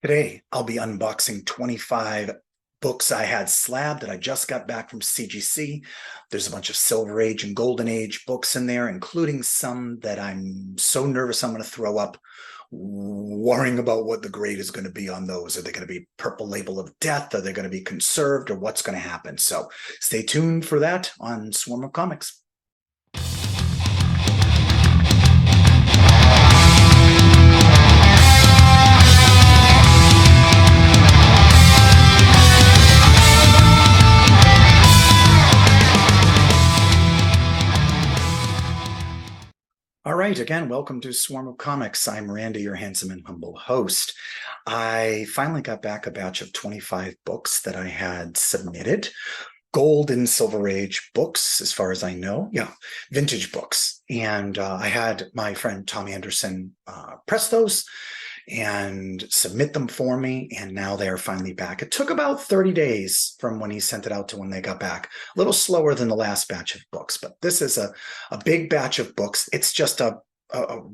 Today, I'll be unboxing 25 books I had slabbed that I just got back from CGC. There's a bunch of Silver Age and Golden Age books in there, including some that I'm so nervous I'm going to throw up, worrying about what the grade is going to be on those. Are they going to be purple label of death? Are they going to be conserved? Or what's going to happen? So stay tuned for that on Swarm of Comics. All right, again, welcome to Swarm of Comics. I'm Randy, your handsome and humble host. I finally got back a batch of 25 books that I had submitted. Gold and Silver Age books, as far as I know. Yeah, vintage books. And I had my friend Tom Anderson press those and submit them for me, and now they are finally back. It took about 30 days from when he sent it out to when they got back. A little slower than the last batch of books, but this is a big batch of books. It's just a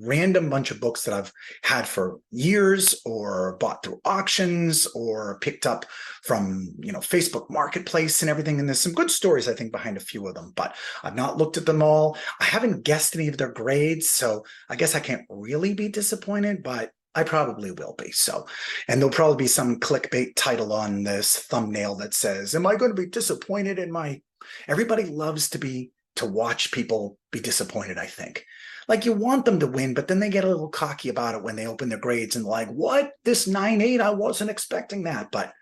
random bunch of books that I've had for years or bought through auctions or picked up from, Facebook Marketplace and everything. And there's some good stories, I think, behind a few of them, but I've not looked at them all. I haven't guessed any of their grades, so I guess I can't really be disappointed, but I probably will be. So, and there'll probably be some clickbait title on this thumbnail that says, am I going to be disappointed in my... Everybody loves to watch people be disappointed, I think. Like, you want them to win, but then they get a little cocky about it when they open their grades and like, what? This 9.8, I wasn't expecting that. But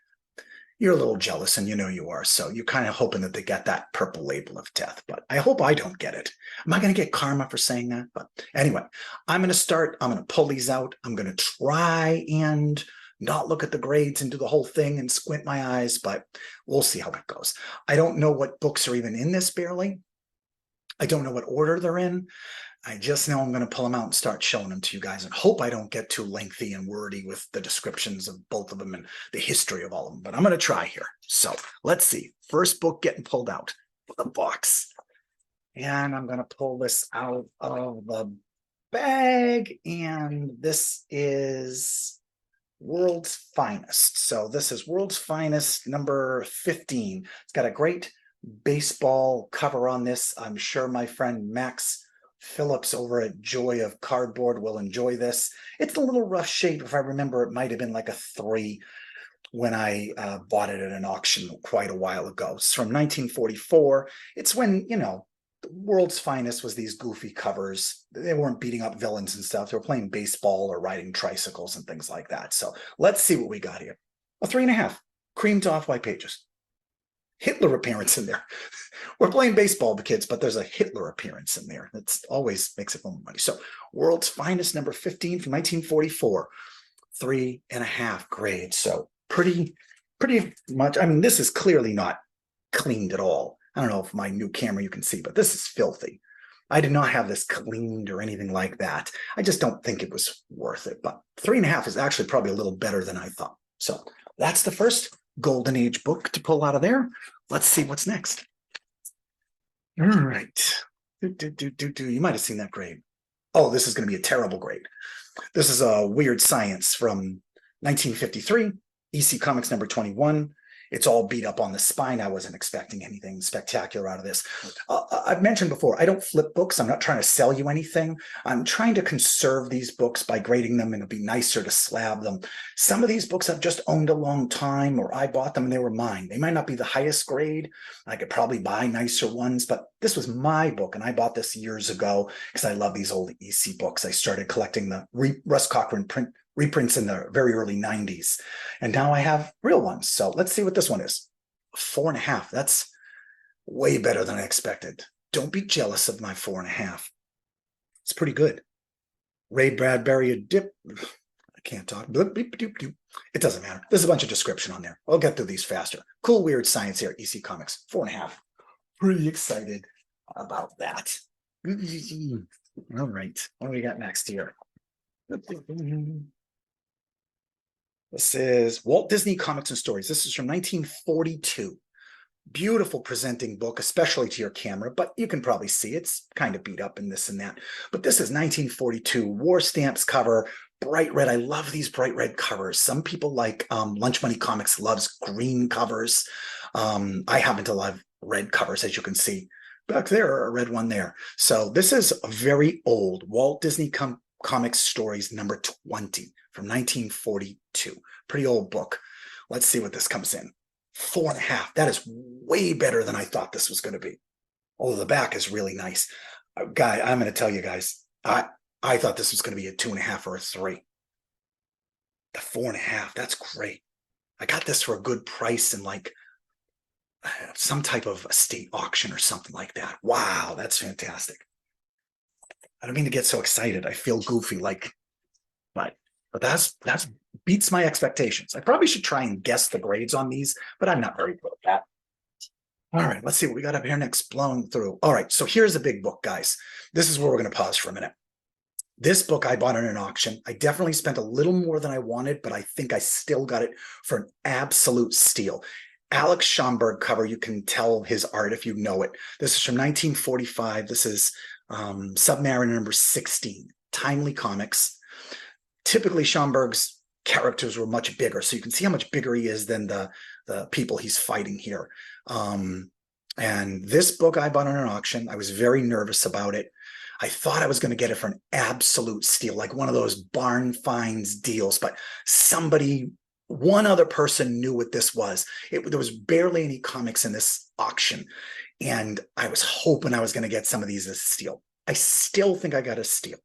you're a little jealous, and you are. So you're kind of hoping that they get that purple label of death. But I hope I don't get it. Am I going to get karma for saying that? But anyway, I'm going to pull these out. I'm going to try and not look at the grades and do the whole thing and squint my eyes, but we'll see how it goes. I don't know what books are even in this barely. I don't know what order they're in. I just know I'm going to pull them out and start showing them to you guys, and hope I don't get too lengthy and wordy with the descriptions of both of them and the history of all of them, but I'm going to try here. So let's see. First book getting pulled out of the box. And I'm going to pull this out of the bag, and this is World's Finest. So this is World's Finest number 15. It's got a great baseball cover on this. I'm sure my friend Max Phillips over at Joy of Cardboard will enjoy this. It's a little rough shape. If I remember, it might have been like a 3 when I bought it at an auction quite a while ago. It's from 1944. It's when, the World's Finest was these goofy covers. They weren't beating up villains and stuff. They were playing baseball or riding tricycles and things like that. So let's see what we got here. A 3.5, creamed off white pages. Hitler appearance in there. We're playing baseball, the kids, but there's a Hitler appearance in there. That's always makes it fun money. So World's Finest number 15 from 1944, 3.5 grade. So pretty much. I mean, this is clearly not cleaned at all. I don't know if my new camera you can see, but this is filthy. I did not have this cleaned or anything like that. I just don't think it was worth it. But 3.5 is actually probably a little better than I thought. So that's the first Golden Age book to pull out of there. Let's see what's next. All right. You might have seen that grade. Oh, this is going to be a terrible grade. This is a Weird Science from 1953, EC Comics number 21. It's all beat up on the spine. I wasn't expecting anything spectacular out of this. I've mentioned before, I don't flip books. I'm not trying to sell you anything. I'm trying to conserve these books by grading them, and it'll be nicer to slab them. Some of these books I've just owned a long time, or I bought them and they were mine. They might not be the highest grade. I could probably buy nicer ones, but this was my book, and I bought this years ago because I love these old EC books. I started collecting the Russ Cochran reprints in the very early 90s, and now I have real ones. So let's see what this one is. 4.5. That's way better than I expected. Don't be jealous of my 4.5. It's pretty good. Ray Bradbury, a dip. I can't talk. It doesn't matter. There's a bunch of description on there. I'll get through these faster. Cool Weird Science here, EC Comics. 4.5. Pretty excited about that. All right. What do we got next here? This is Walt Disney Comics and Stories. This is from 1942. Beautiful presenting book, especially to your camera, but you can probably see it's kind of beat up in this and that. But this is 1942, War Stamps cover, bright red. I love these bright red covers. Some people like Lunch Money Comics loves green covers. I happen to love red covers, as you can see back there, a red one there. So this is a very old Walt Disney Comics Stories number 20 from 1942. Pretty old book. Let's see what this comes in. 4.5. That is way better than I thought this was going to be. Although the back is really nice. I'm going to tell you guys, I thought this was going to be a 2.5 or a 3. The 4.5, that's great. I got this for a good price in like some type of estate auction or something like that. Wow, that's fantastic. I don't mean to get so excited. I feel goofy, but that's beats my expectations. I probably should try and guess the grades on these, but I'm not very good at that. All right, let's see what we got up here next. Blown through. All right, so here's a big book, guys. This is where we're going to pause for a minute. This book I bought at an auction. I definitely spent a little more than I wanted, but I think I still got it for an absolute steal. Alex Schomburg cover. You can tell his art if you know it. This is from 1945. This is Submariner number 16. Timely Comics. Typically, Schomburg's characters were much bigger, so you can see how much bigger he is than the people he's fighting here. And this book I bought on an auction. I was very nervous about it. I thought I was going to get it for an absolute steal, like one of those barn finds deals, but one other person knew what this was. There was barely any comics in this auction, and I was hoping I was going to get some of these as a steal. I still think I got a steal.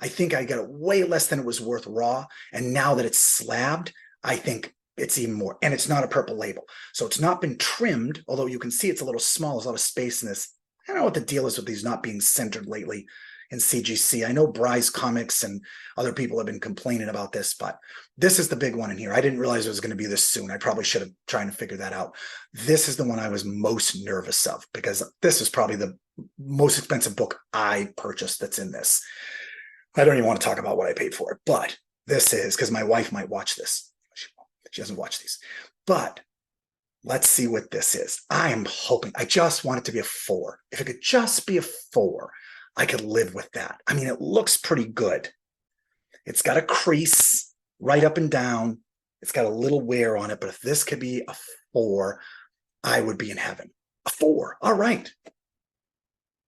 I think I got it way less than it was worth raw, and now that it's slabbed, I think it's even more. And it's not a purple label, so it's not been trimmed, although you can see it's a little small. There's a lot of space in this. I don't know what the deal is with these not being centered lately in CGC. I know Bry's Comics and other people have been complaining about this, but this is the big one in here. I didn't realize it was going to be this soon. I probably should have tried to figure that out. This is the one I was most nervous of, because this is probably the most expensive book I purchased that's in this. I don't even want to talk about what I paid for it, but this is, because my wife might watch this. She doesn't watch these, but let's see what this is. I am hoping, I just want it to be a 4. If it could just be a 4, I could live with that. I mean, it looks pretty good. It's got a crease right up and down. It's got a little wear on it, but if this could be a 4, I would be in heaven. A 4, all right.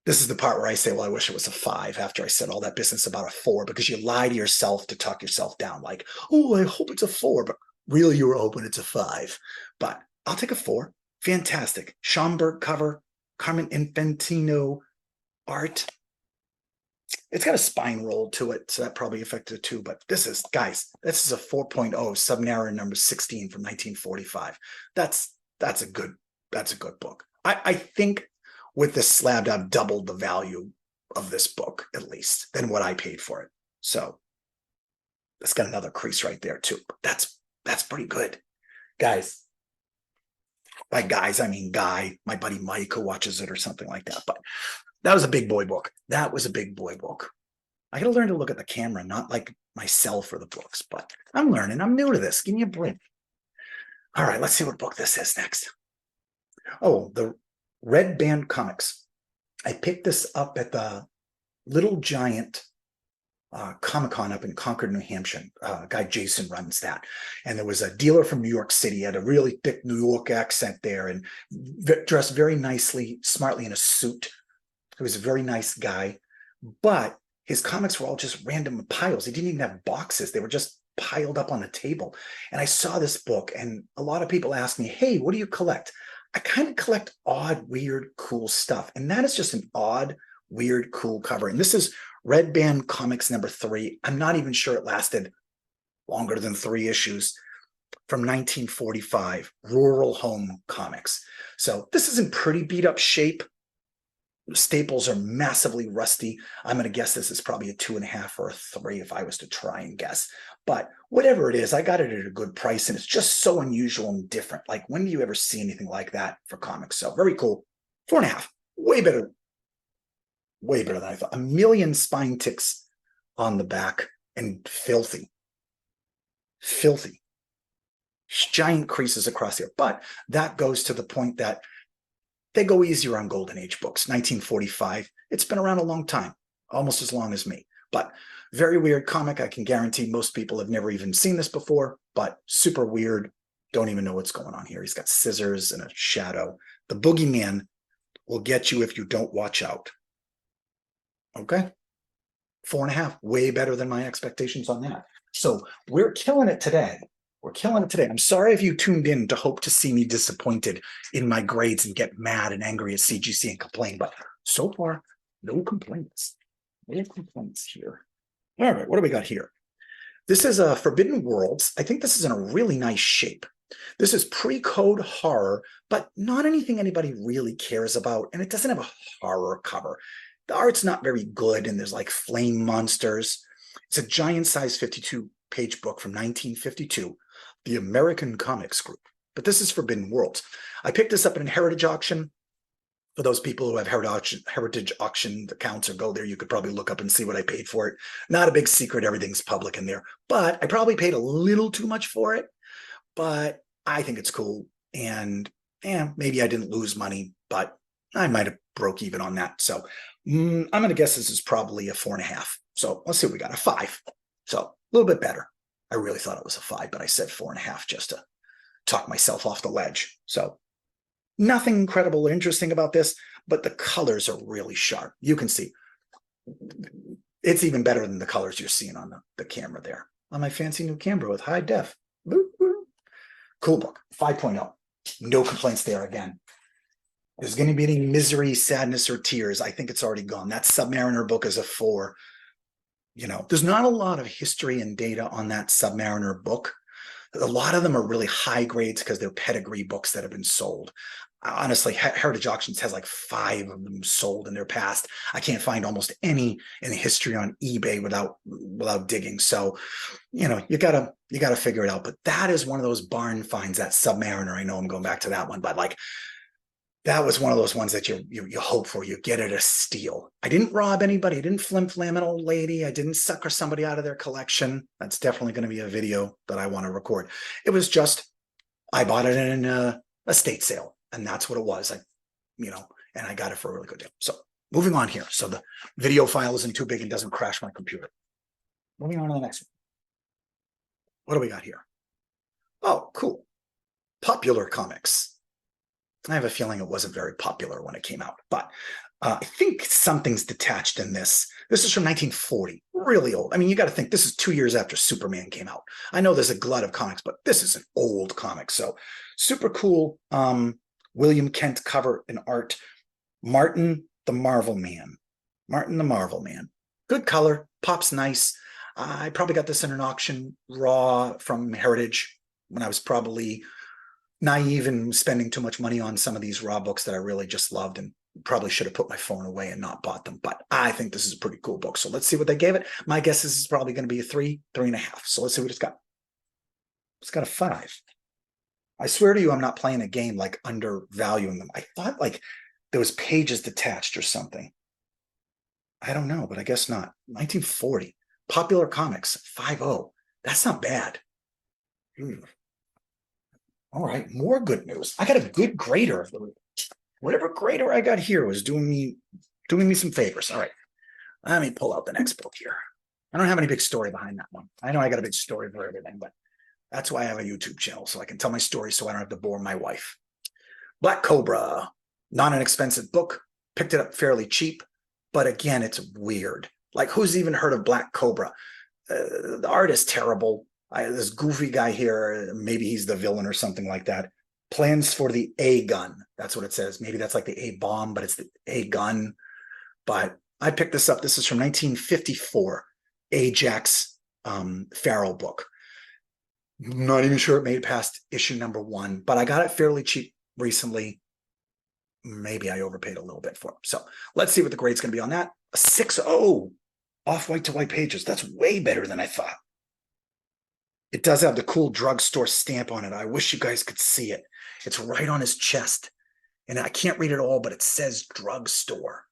This is the part where I say, well, I wish it was a 5 after I said all that business about a 4, because you lie to yourself to talk yourself down like, oh, I hope it's a 4, but really you were hoping it's a 5. But I'll take a 4. Fantastic. Schomburg cover, Carmen Infantino art. It's got a spine roll to it, so that probably affected it too. But this is, guys, this is a 4.0 Submariner number 16 from 1945. That's a good book. I think with this slab, I've doubled the value of this book, at least, than what I paid for it. So it's got another crease right there too. But that's pretty good. Guys. By guys, I mean Guy, my buddy Mike, who watches it or something like that. But that was a big boy book. That was a big boy book. I got to learn to look at the camera, not like myself or the books, but I'm learning. I'm new to this. Give me a break. All right, let's see what book this is next. Oh, the Red Band Comics. I picked this up at the Little Giant Comic-Con up in Concord, New Hampshire. Guy Jason runs that. And there was a dealer from New York City, had a really thick New York accent there, and dressed very nicely, smartly in a suit. He was a very nice guy, but his comics were all just random piles. He didn't even have boxes. They were just piled up on the table. And I saw this book, and a lot of people ask me, hey, what do you collect? I kind of collect odd, weird, cool stuff. And that is just an odd, weird, cool cover. And this is Red Band Comics number 3. I'm not even sure it lasted longer than 3 issues, from 1945, Rural Home Comics. So this is in pretty beat up shape. The staples are massively rusty. I'm going to guess this is probably a 2.5 or a 3 if I was to try and guess. But whatever it is, I got it at a good price, and it's just so unusual and different. Like, when do you ever see anything like that for comics? So very cool. 4.5, way better. Way better than I thought. 1 million spine ticks on the back, and filthy. Filthy. Giant creases across here. But that goes to the point that they go easier on Golden Age books. 1945. It's been around a long time, almost as long as me. But very weird comic. I can guarantee most people have never even seen this before, but super weird. Don't even know what's going on here. He's got scissors and a shadow. The boogeyman will get you if you don't watch out. Okay. 4.5, way better than my expectations on that. So we're killing it today. We're killing it today. I'm sorry if you tuned in to hope to see me disappointed in my grades and get mad and angry at CGC and complain, but so far, no complaints. No complaints here. All right, what do we got here? This is a Forbidden Worlds. I think this is in a really nice shape. This is pre-code horror, but not anything anybody really cares about, and it doesn't have a horror cover. The art's not very good, and there's like flame monsters. It's a giant size 52-page book from 1952, the American Comics Group. But this is Forbidden Worlds. I picked this up at a heritage auction. For those people who have heritage auction accounts or go there, you could probably look up and see what I paid for it. Not a big secret, everything's public in there. But I probably paid a little too much for it. But I think it's cool. And maybe I didn't lose money, but I might have broke even on that. So I'm going to guess this is probably a 4.5. So let's see what we got, a 5. So a little bit better. I really thought it was a 5, but I said 4.5 just to talk myself off the ledge. So nothing incredible or interesting about this, but the colors are really sharp. You can see it's even better than the colors you're seeing on the camera there on my fancy new camera with high def. Cool book, 5.0. No complaints there again. There's going to be any misery, sadness, or tears. I think it's already gone. That Submariner book is a 4. You know, there's not a lot of history and data on that Submariner book. A lot of them are really high grades because they're pedigree books that have been sold. Honestly, Heritage Auctions has like 5 of them sold in their past. I can't find almost any in the history on eBay without digging. So, you know, you gotta figure it out. But that is one of those barn finds, that Submariner. I know I'm going back to that one, but like that was one of those ones that you hope for. You get it a steal. I didn't rob anybody. I didn't flim-flam an old lady. I didn't sucker somebody out of their collection. That's definitely going to be a video that I want to record. It was just, I bought it in a estate sale, and that's what it was. And I got it for a really good deal. So moving on here. So the video file isn't too big and doesn't crash my computer. Moving on to the next one. What do we got here? Oh, cool. Popular Comics. I have a feeling it wasn't very popular when it came out, but I think something's detached in this. This is from 1940, really old. I mean, you got to think this is 2 years after Superman came out. I know there's a glut of comics, but this is an old comic. So super cool. William Kent cover and art. Martin the Marvel Man. Martin the Marvel Man. Good color, pops nice. I probably got this in an auction raw from Heritage when I was probably naive and spending too much money on some of these raw books that I really just loved, and probably should have put my phone away and not bought them. But I think this is a pretty cool book. So let's see what they gave it. My guess is it's probably going to be a 3, 3.5. So let's see what it's got. It's got a 5. I swear to you, I'm not playing a game like undervaluing them. I thought like there was pages detached or something. I don't know, but I guess not. 1940. Popular Comics, 5.0. That's not bad. All right, more good news. I got a good grader. Whatever grader I got here was doing me some favors. All right, let me pull out the next book here. I don't have any big story behind that one. I know I got a big story for everything, but that's why I have a YouTube channel, so I can tell my story so I don't have to bore my wife. Black Cobra, not an expensive book. Picked it up fairly cheap, but again, it's weird. Like, who's even heard of Black Cobra? The art is terrible. This goofy guy here, maybe he's the villain or something like that. Plans for the A-gun. That's what it says. Maybe that's like the A-bomb, but it's the A-gun. But I picked this up. This is from 1954, Ajax Farrell book. Not even sure it made past issue number 1, but I got it fairly cheap recently. Maybe I overpaid a little bit for it. So let's see what the grade's going to be on that. A 6.0, off-white to white pages. That's way better than I thought. It does have the cool drugstore stamp on it. I wish you guys could see it. It's right on his chest. And I can't read it all, but it says drugstore.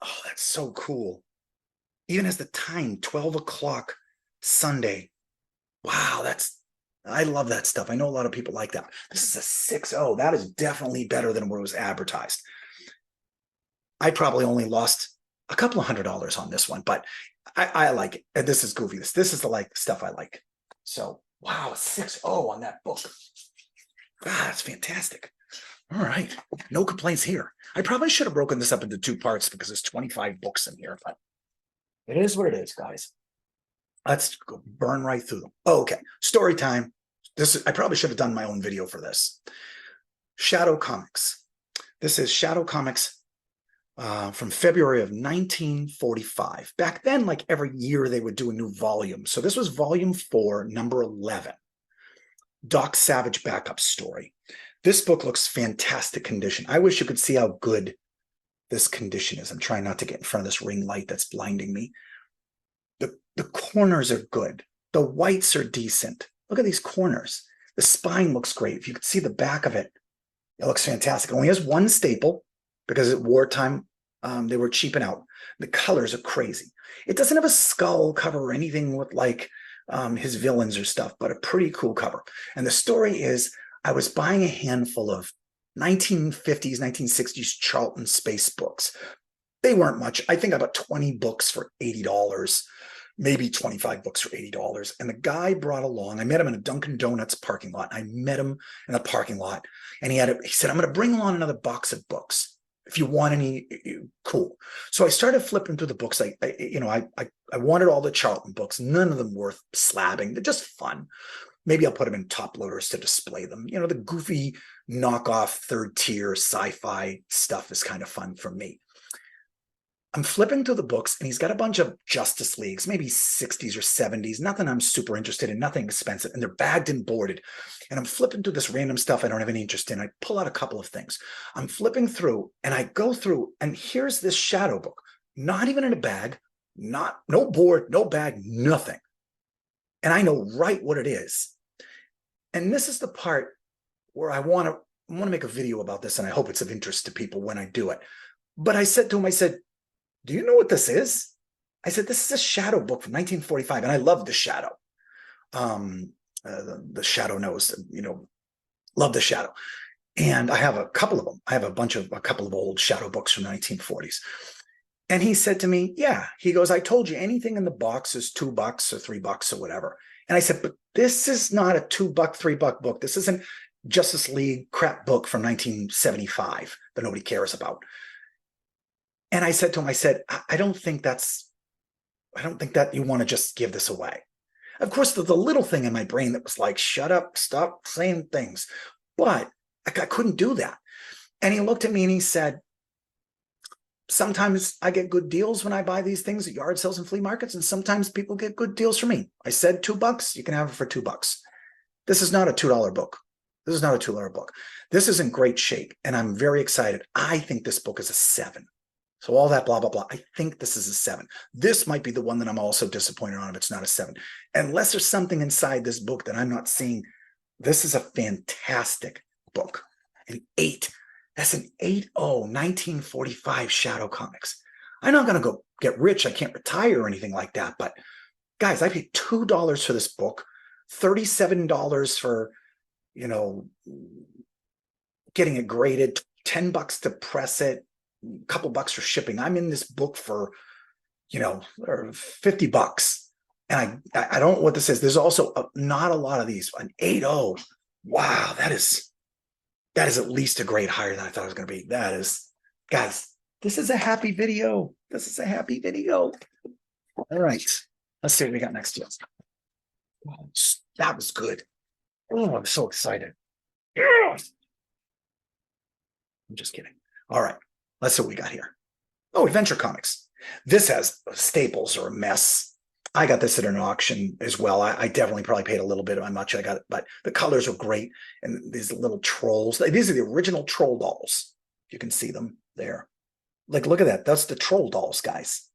Oh, that's so cool. Even has the time, 12 o'clock Sunday. Wow, I love that stuff. I know a lot of people like that. This is a 6.0. That is definitely better than what was advertised. I probably only lost a couple of $100 on this one, but I like it. And this is goofy. This is the like stuff I like. So wow, 6.0 on that book. Ah, that's fantastic. All right, no complaints here. I probably should have broken this up into 2 parts because there's 25 books in here, but it is what it is, guys. Let's go burn right through them. Oh, okay, story time. I probably should have done my own video for this. Shadow Comics. This is Shadow Comics from February of 1945. Back then, like every year, they would do a new volume. So this was volume 4, number 11. Doc Savage backup story. This book looks fantastic condition. I wish you could see how good this condition is. I'm trying not to get in front of this ring light that's blinding me. The corners are good. The whites are decent. Look at these corners. The spine looks great. If you could see the back of it, it looks fantastic. It only has 1 staple because at wartime, they were cheaping out. The colors are crazy. It doesn't have a skull cover or anything with like his villains or stuff, but a pretty cool cover. And the story is, I was buying a handful of 1950s, 1960s Charlton space books. They weren't much. I think I bought 20 books for $80, maybe 25 books for $80. And the guy brought along, I met him in a Dunkin' Donuts parking lot. I met him in the parking lot, and he said, I'm going to bring along another box of books. If you want any, cool. So I started flipping through the books. I wanted all the Charlton books. None of them worth slabbing. They're just fun. Maybe I'll put them in top loaders to display them. You know, the goofy knockoff 3rd tier sci-fi stuff is kind of fun for me. I'm flipping through the books, and he's got a bunch of Justice Leagues, maybe 60s or 70s, nothing I'm super interested in, nothing expensive, and they're bagged and boarded. And I'm flipping through this random stuff I don't have any interest in. I pull out a couple of things. I'm flipping through, and I go through, and here's this Shadow book, not even in a bag, no board, no bag, nothing. And I know right what it is. And this is the part where I want to make a video about this, and I hope it's of interest to people when I do it. But I said to him, I said, do you know what this is? I said, this is a Shadow book from 1945, and I love the Shadow. The Shadow knows, love the Shadow. And I have a couple of them. I have a couple of old Shadow books from the 1940s. And he said to me, yeah, he goes, I told you anything in the box is $2 or $3 or whatever. And I said, but this is not a $2, $3 book. This isn't Justice League crap book from 1975 that nobody cares about. And I said to him, I said, I don't think that you want to just give this away. Of course, the little thing in my brain that was like, shut up, stop saying things. But I couldn't do that. And he looked at me and he said, sometimes I get good deals when I buy these things at yard sales and flea markets, and sometimes people get good deals from me. I said $2, you can have it for $2. This is not a $2 book. This is not a $2 book. This is in great shape, and I'm very excited. I think this book is a 7. So all that blah, blah, blah. I think this is a 7. This might be the one that I'm also disappointed on if it's not a 7. Unless there's something inside this book that I'm not seeing. This is a fantastic book. An 8. That's an 8.0 1945 Shadow Comics. I'm not going to go get rich. I can't retire or anything like that. But guys, I paid $2 for this book, $37 for, getting it graded, $10 to press it, a couple bucks for shipping. I'm in this book for, or $50. And I don't know what this is. There's also not a lot of these. An 8.0. Wow, that is at least a grade higher than I thought it was going to be. That is, guys, this is a happy video. This is a happy video. All right. Let's see what we got next. Oh, that was good. Oh, I'm so excited. I'm just kidding. All right. Let's see what we got here. Oh, Adventure Comics. This has staples or a mess. I got this at an auction as well. I definitely probably paid a little bit on much I got it, but the colors are great. And these little trolls, these are the original troll dolls. You can see them there. Like, look at that. That's the troll dolls, guys.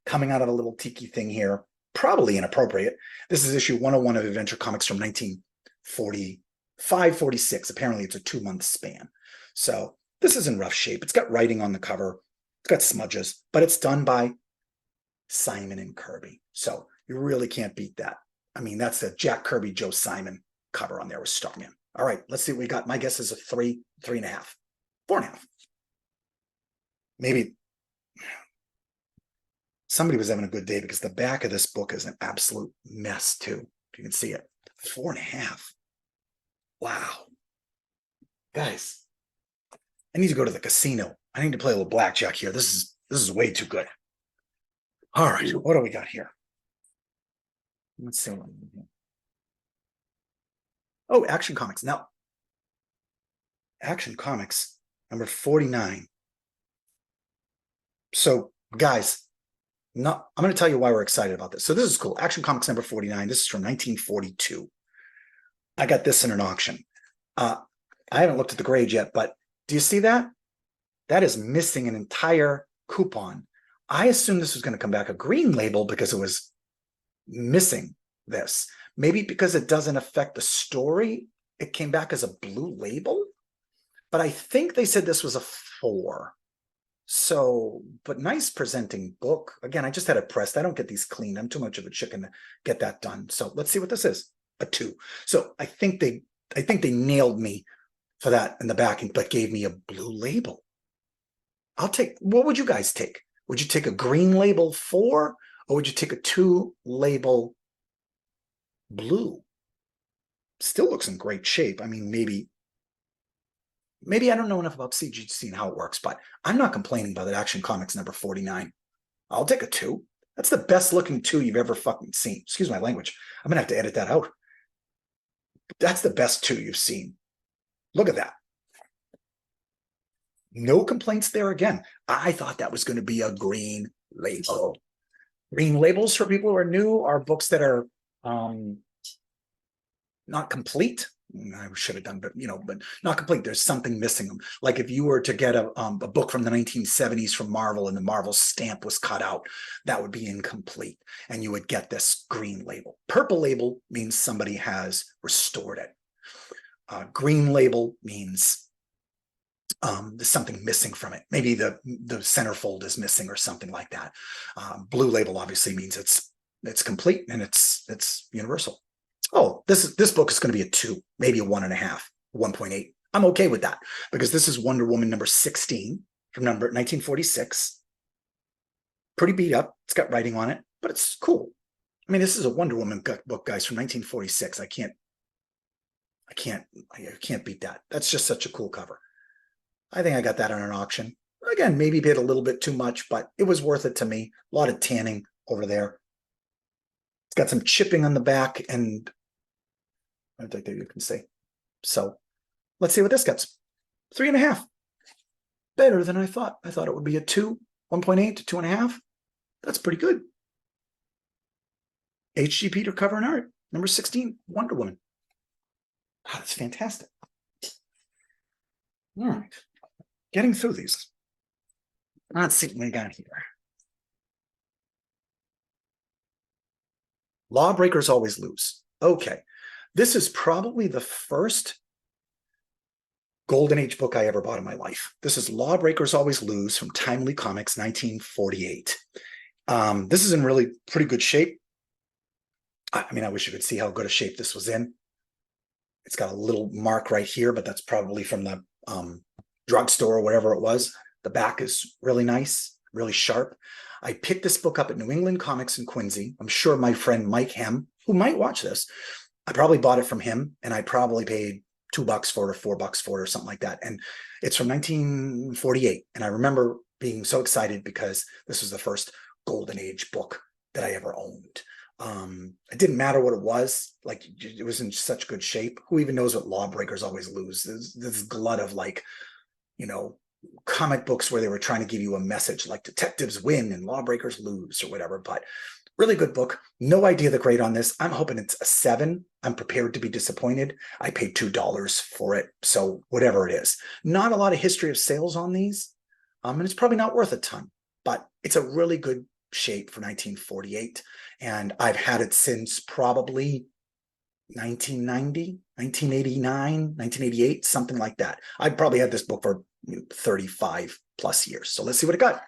Coming out of a little tiki thing here. Probably inappropriate. This is issue 101 of Adventure Comics from 1945, 46. Apparently it's a 2-month span. So this is in rough shape. It's got writing on the cover. It's got smudges, but it's done by Simon and Kirby. So you really can't beat that. I mean, that's the Jack Kirby, Joe Simon cover on there with Starman. All right, let's see what we got. My guess is a 3, 3.5, 4.5. Maybe Somebody was having a good day because the back of this book is an absolute mess too. If you can see it, 4.5. Wow. Guys, I need to go to the casino. I need to play a little blackjack here. This is way too good. All right, what do we got here? Let's see. Oh, Action Comics. Now, Action Comics, number 49. So, guys, I'm going to tell you why we're excited about this. So this is cool. Action Comics number 49. This is from 1942. I got this in an auction. I haven't looked at the grade yet, but do you see that? That is missing an entire coupon. I assumed this was going to come back a green label because it was missing this. Maybe because it doesn't affect the story, it came back as a blue label. But I think they said this was a 4. So, but nice presenting book. Again, I just had it pressed. I don't get these cleaned. I'm too much of a chicken to get that done. So let's see what this is. A 2. So I think they nailed me for that in the back, but gave me a blue label. What would you guys take? Would you take a green label 4, or would you take a 2 label blue? Still looks in great shape. I mean, maybe I don't know enough about CGC and how it works, but I'm not complaining about that. Action Comics number 49. I'll take a 2. That's the best looking 2 you've ever fucking seen. Excuse my language. I'm gonna have to edit that out. That's the best 2 you've seen. Look at that. No complaints there again. I thought that was going to be a green label. Green labels, for people who are new, are books that are not complete. I should have done, but not complete. There's something missing them. Like if you were to get a book from the 1970s from Marvel and the Marvel stamp was cut out, that would be incomplete, and you would get this green label. Purple label means somebody has restored it. Green label means there's something missing from it. Maybe the centerfold is missing or something like that. Blue label obviously means it's complete and it's universal. Oh, this book is going to be a 2, maybe a 1.5, 1.8. I'm okay with that because this is Wonder Woman number 16 from 1946. Pretty beat up. It's got writing on it, but it's cool. I mean, this is a Wonder Woman book, guys, from 1946. I can't beat that. That's just such a cool cover. I think I got that on an auction. Again, maybe paid a little bit too much, but it was worth it to me. A lot of tanning over there. It's got some chipping on the back, and I think that you can see. So let's see what this gets. 3.5. Better than I thought. I thought it would be a 2, 1.8 to 2.5. That's pretty good. H.G. Peter cover and art. Number 16, Wonder Woman. Oh, that's fantastic. All right. Getting through these. Let's see what we got here. Lawbreakers always lose. Okay. This is probably the first Golden Age book I ever bought in my life. This is Lawbreakers Always Lose from Timely Comics, 1948. This is in really pretty good shape. I mean, I wish you could see how good a shape this was in. It's got a little mark right here, but that's probably from the drugstore or whatever it was. The back is really nice, really sharp. I picked this book up at New England Comics in Quincy. I'm sure my friend Mike Hem, who might watch this, I probably bought it from him, and I probably paid $2 for it or $4 for it or something like that. And it's from 1948. And I remember being so excited because this was the first Golden Age book that I ever owned. It didn't matter what it was. Like, it was in such good shape. Who even knows what Lawbreakers Always Lose? There's this glut of, like, comic books where they were trying to give you a message, like detectives win and lawbreakers lose or whatever. But really good book. No idea the grade on this. I'm hoping it's a 7. I'm prepared to be disappointed. I paid $2 for it, so whatever it is. Not a lot of history of sales on these, and it's probably not worth a ton, but it's a really good shape for 1948, and I've had it since probably 1990, 1989, 1988, something like that. I probably had this book for 35 plus years. So let's see what it got.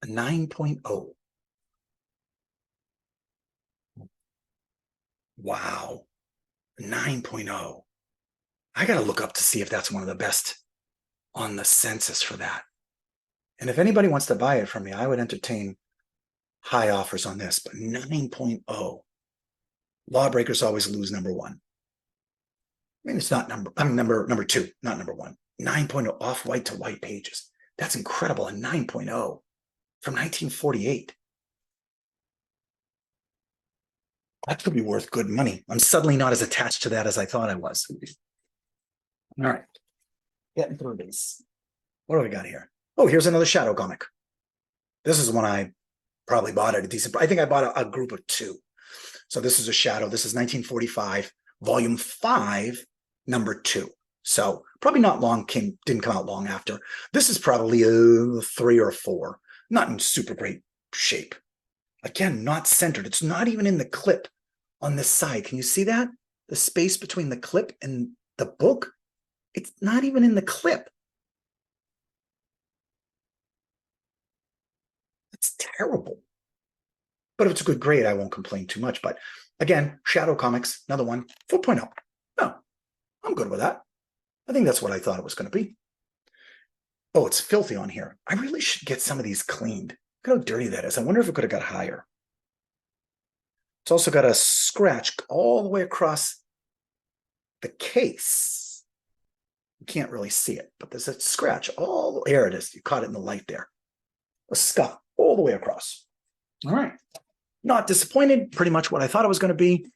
A 9.0. Wow. 9.0. I got to look up to see if that's one of the best on the census for that. And if anybody wants to buy it from me, I would entertain high offers on this, but 9.0. Lawbreakers always lose number one. I mean, it's not number two, not number one. 9.0 off-white to white pages. That's incredible. A 9.0 from 1948. That could be worth good money. I'm suddenly not as attached to that as I thought I was. All right. Getting through these. What do we got here? Oh, here's another Shadow comic. This is one I probably bought at a decent price. I think I bought a group of two. So this is a Shadow. This is 1945, volume 5, number 2. So probably not long, didn't come out long after. This is probably a 3 or 4. Not in super great shape. Again, not centered. It's not even in the clip on this side. Can you see that? The space between the clip and the book? It's not even in the clip. It's terrible. But if it's a good grade, I won't complain too much. But again, Shadow Comics, another one, 4.0. No, I'm good with that. I think that's what I thought it was going to be. Oh, it's filthy on here. I really should get some of these cleaned. Look how dirty that is. I wonder if it could have got higher. It's also got a scratch all the way across the case. You can't really see it, but there's a scratch all there. It is. You caught it in the light there. A scuff all the way across. All right. Not disappointed. Pretty much what I thought it was going to be.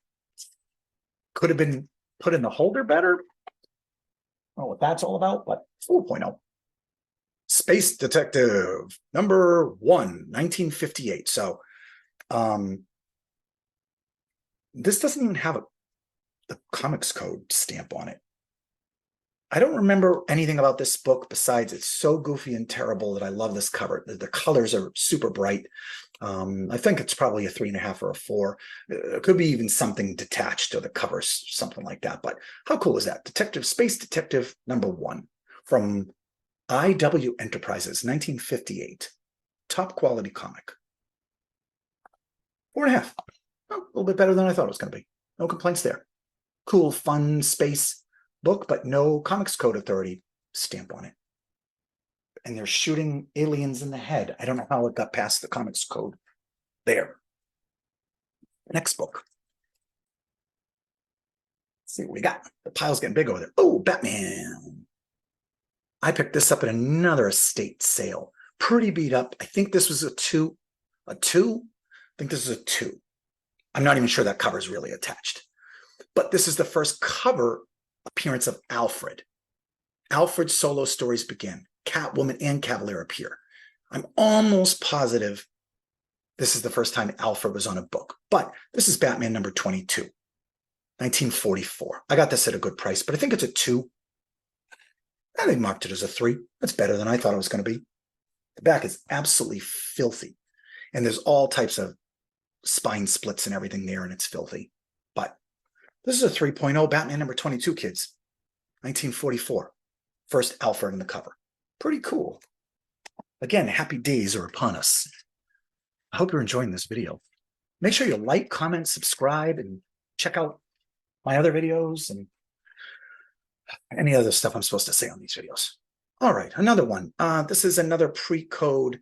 Could have been put in the holder better. I don't know what that's all about, but 4.0. Space Detective, number 1, 1958. So this doesn't even have the comics code stamp on it. I don't remember anything about this book besides it's so goofy and terrible that I love this cover. The colors are super bright. I think it's probably a 3.5 or a 4. It could be even something detached to the covers, something like that. But how cool is that? Space Detective number 1 from IW Enterprises, 1958. Top quality comic. 4.5. Oh, a little bit better than I thought it was going to be. No complaints there. Cool, fun space book, but no Comics Code Authority stamp on it. And they're shooting aliens in the head. I don't know how it got past the Comics Code there. Next book. Let's see what we got. The pile's getting big over there. Oh, Batman. I picked this up at another estate sale. Pretty beat up. I think this was a 2. A 2? I think this is a 2. I'm not even sure that cover is really attached. But this is the first cover appearance of Alfred. Alfred's solo stories begin. Catwoman and Cavalier appear. I'm almost positive this is the first time Alfred was on a book. But this is Batman number 22, 1944. I got this at a good price, but I think it's a 2. I think marked it as a 3. That's better than I thought it was going to be. The back is absolutely filthy. And there's all types of spine splits and everything there, and it's filthy. But this is a 3.0 Batman number 22, kids. 1944. First Alfred in the cover. Pretty cool. Again, happy days are upon us. I hope you're enjoying this video. Make sure you like, comment, subscribe, and check out my other videos and any other stuff I'm supposed to say on these videos. All right, another one. This is another pre-code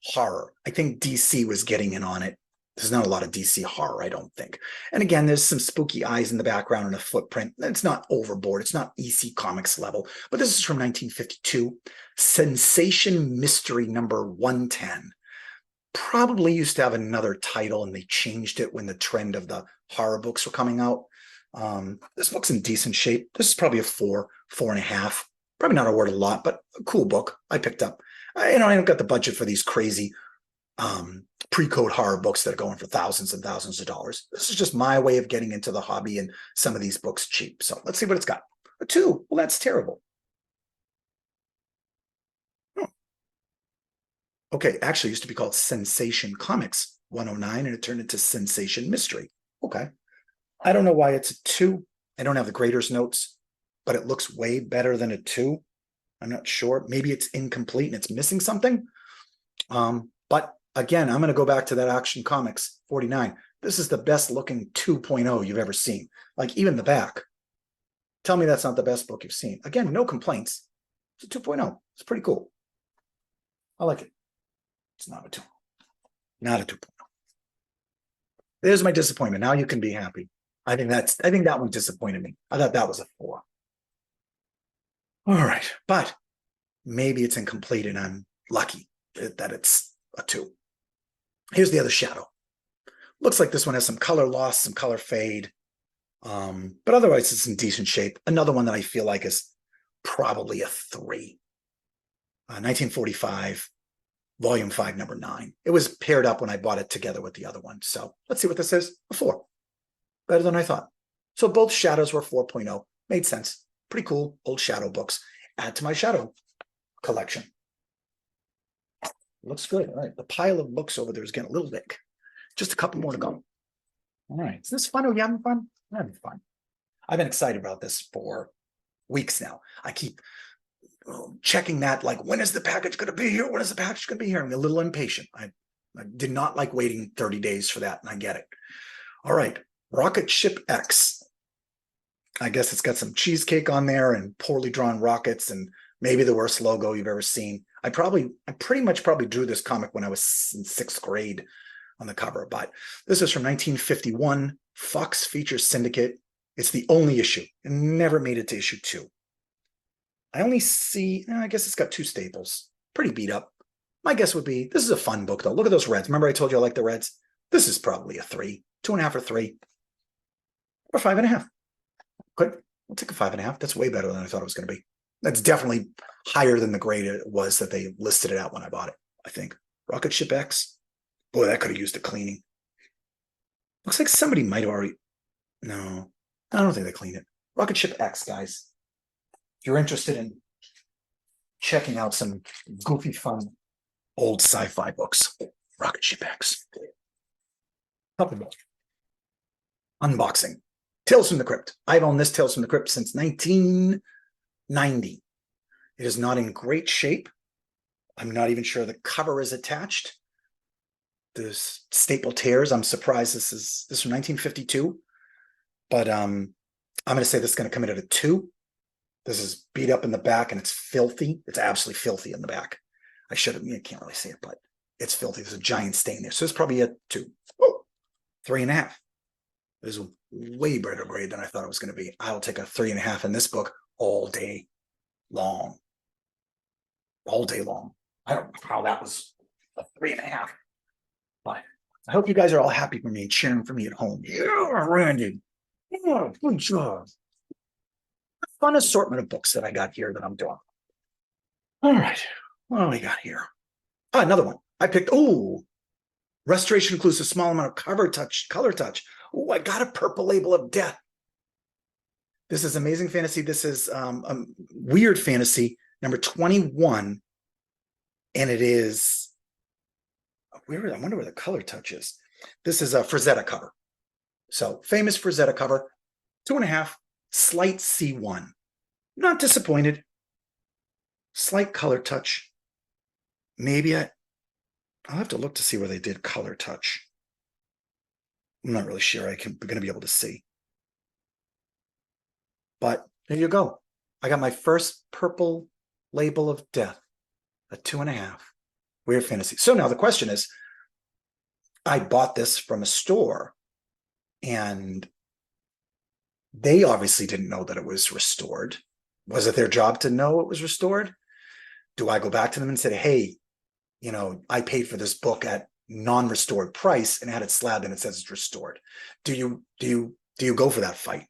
horror. I think DC was getting in on it. There's not a lot of DC horror, I don't think. And again, there's some spooky eyes in the background and a footprint. It's not overboard. It's not EC Comics level. But this is from 1952. Sensation Mystery number 110. Probably used to have another title, and they changed it when the trend of the horror books were coming out. This book's in decent shape. This is probably a 4, 4.5. Probably not worth a lot, but a cool book I picked up. I don't got the budget for these crazy pre-code horror books that are going for thousands and thousands of dollars. This is just my way of getting into the hobby and some of these books cheap. So let's see what it's got. A 2. Well, that's terrible. Oh. Okay, actually used to be called Sensation Comics 109, and it turned into Sensation Mystery. Okay. I don't know why it's a 2. I don't have the grader's notes, but it looks way better than a 2. I'm not sure. Maybe it's incomplete and it's missing something. But again, I'm going to go back to that Action Comics 49. This is the best looking 2.0 you've ever seen. Like even the back. Tell me that's not the best book you've seen. Again, no complaints. It's a 2.0. It's pretty cool. I like it. It's not a 2. Not a 2. There's my disappointment. Now you can be happy. I think that one disappointed me. I thought that was a 4. All right, but maybe it's incomplete and I'm lucky that it's a 2. Here's the other shadow. Looks like this one has some color loss, some color fade. But otherwise it's in decent shape. Another one that I feel like is probably a 3. 1945, volume 5, number 9. It was paired up when I bought it together with the other one. So let's see what this is. A 4. Better than I thought. So both shadows were 4.0. Made sense. Pretty cool old shadow books. Add to my shadow collection. Looks good. All right. The pile of books over there is getting a little big. Just a couple more to go. All right. Is this fun? Are you having fun? I'm having fun. I've been excited about this for weeks now. I keep checking that, like, when is the package going to be here? When is the package going to be here? I'm a little impatient. I did not like waiting 30 days for that, and I get it. All right. Rocket Ship X. I guess it's got some cheesecake on there and poorly drawn rockets and maybe the worst logo you've ever seen. I pretty much drew this comic when I was in 6th grade on the cover, but this is from 1951, Fox Features Syndicate. It's the only issue. It never made it to issue 2. I only see, I guess it's got 2 staples. Pretty beat up. My guess would be, this is a fun book though. Look at those reds. Remember I told you I like the reds? This is probably a 3, 2.5 or 3, or 5.5. Good. I'll take a 5.5. That's way better than I thought it was going to be. That's definitely higher than the grade it was that they listed it out when I bought it, I think. Rocket Ship X. Boy, that could have used a cleaning. Looks like somebody might have already... No, I don't think they cleaned it. Rocket Ship X, guys. If you're interested in checking out some goofy, fun, old sci-fi books, Rocket Ship X. Couple more. Unboxing. Tales from the Crypt. I've owned this Tales from the Crypt since 1990. It is not in great shape. I'm not even sure the cover is attached. There's staple tears. I'm surprised this is from 1952. But I'm going to say this is going to come in at a 2. This is beat up in the back and it's filthy. It's absolutely filthy in the back. I can't really see it, but it's filthy. There's a giant stain there. So it's probably a 2. Oh, 3.5. This is a way better grade than I thought it was going to be. I will take a 3.5 in this book all day long. All day long. I don't know how that was a 3.5. But I hope you guys are all happy for me and cheering for me at home. Yeah, Randy. Yeah, good job. A fun assortment of books that I got here that I'm doing. All right. What do we got here? Another one. I picked, Restoration includes a small amount of color touch. I got a Purple Label of Death. This is Amazing Fantasy. This is Weird Fantasy, number 21. And it is, I wonder where the color touch is. This is a Frazetta cover. So, famous Frazetta cover, 2.5, slight C1. Not disappointed. Slight color touch. Maybe I'll have to look to see where they did color touch. I'm not really sure I'm going to be able to see. But there you go. I got my first Purple Label of Death, a 2.5. Weird Fantasy. So now the question is, I bought this from a store and they obviously didn't know that it was restored. Was it their job to know it was restored? Do I go back to them and say, hey, I paid for this book at non-restored price and had it slabbed and it says it's restored? Do you go for that fight?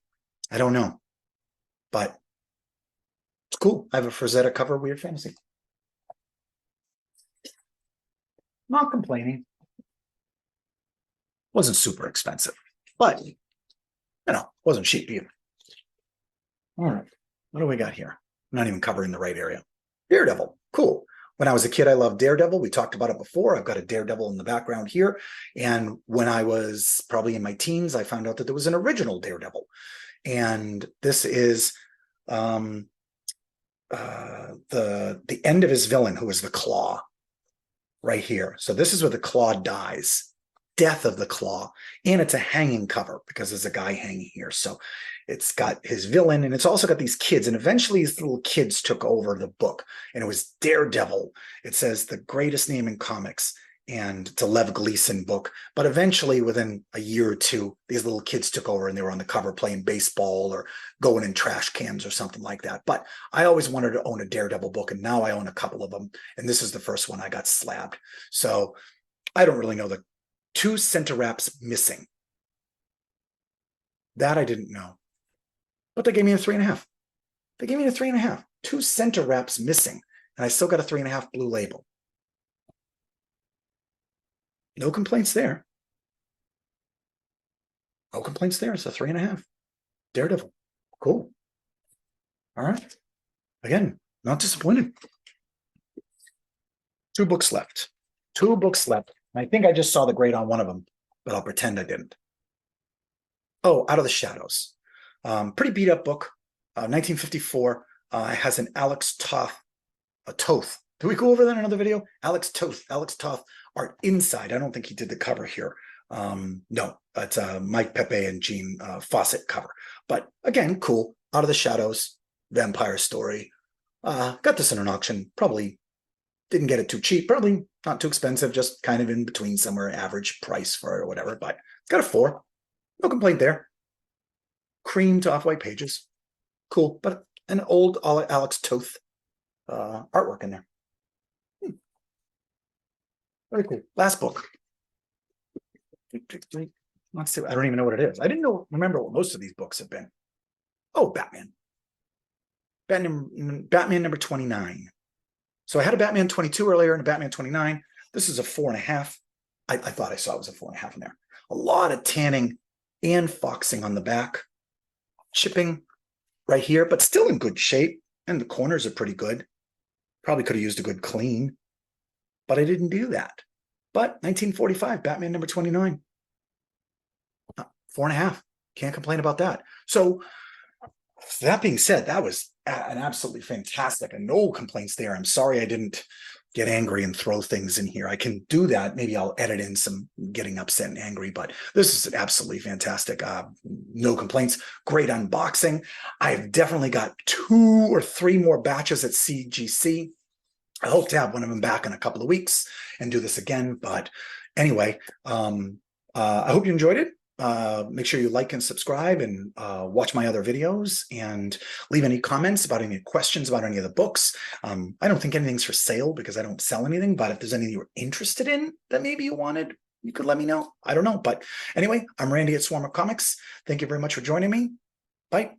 I don't know, but it's cool. I have a Frazetta cover, Weird Fantasy. Not complaining. Wasn't super expensive, but wasn't cheap either. All right, what do we got here? I'm not even covering the right area. Daredevil, cool. When I was a kid, I loved Daredevil. We talked about it before. I've got a Daredevil in the background here. And when I was probably in my teens, I found out that there was an original Daredevil. And this is the end of his villain, who is the Claw, right here. So this is where the Claw dies. death of the Claw, and it's a hanging cover because there's a guy hanging here. So it's got his villain, and it's also got these kids, and eventually these little kids took over the book, and it was Daredevil. It says the greatest name in comics, and it's a Lev Gleason book. But eventually, within a year or two, these little kids took over, and they were on the cover playing baseball or going in trash cans or something like that. But I always wanted to own a Daredevil book, and now I own a couple of them, and this is the first one I got slabbed. So I don't really know. The 2 center wraps missing. That I didn't know. But they gave me a 3.5. They gave me a 3.5. 2 center wraps missing, and I still got a 3.5 blue label. No complaints there. No complaints there. It's a 3.5. Daredevil. Cool. All right. Again, not disappointed. 2 books left. 2 books left. I think I just saw the grade on one of them, but I'll pretend I didn't. Oh, Out of the Shadows. Pretty beat up book. 1954. It has an Alex Toth. Did we go over that in another video? Alex Toth art inside. I don't think he did the cover here. No, it's Mike Pepe and Gene Fawcett cover. But again, cool. Out of the Shadows, vampire story. Got this in an auction. Probably didn't get it too cheap. Probably not too expensive. Just kind of in between somewhere, average price for it or whatever. But it's got a 4. No complaint there. Cream to off-white pages. Cool. But an old Alex Toth artwork in there. Very cool. Last book. Let's see. I don't even know what it is. I didn't remember what most of these books have been. Oh, Batman. Batman number 29. So I had a Batman 22 earlier and a Batman 29. This is a 4.5. I thought I saw it was a 4.5 in there. A lot of tanning and foxing on the back. Chipping right here, but still in good shape. And the corners are pretty good. Probably could have used a good clean, but I didn't do that. But 1945, Batman number 29. 4.5. Can't complain about that. So that being said, that was an absolutely fantastic, and no complaints there. I'm sorry I didn't get angry and throw things in here. I can do that. Maybe I'll edit in some getting upset and angry, but this is absolutely fantastic. No complaints. Great unboxing. I've definitely got 2 or 3 more batches at CGC. I hope to have one of them back in a couple of weeks and do this again. But anyway, I hope you enjoyed it. Make sure you like and subscribe and watch my other videos and leave any comments about any questions about any of the books. I don't think anything's for sale because I don't sell anything, but if there's anything you're interested in that maybe you wanted, you could let me know. I don't know. But anyway, I'm Randy at Swarm of Comics. Thank you very much for joining me. Bye.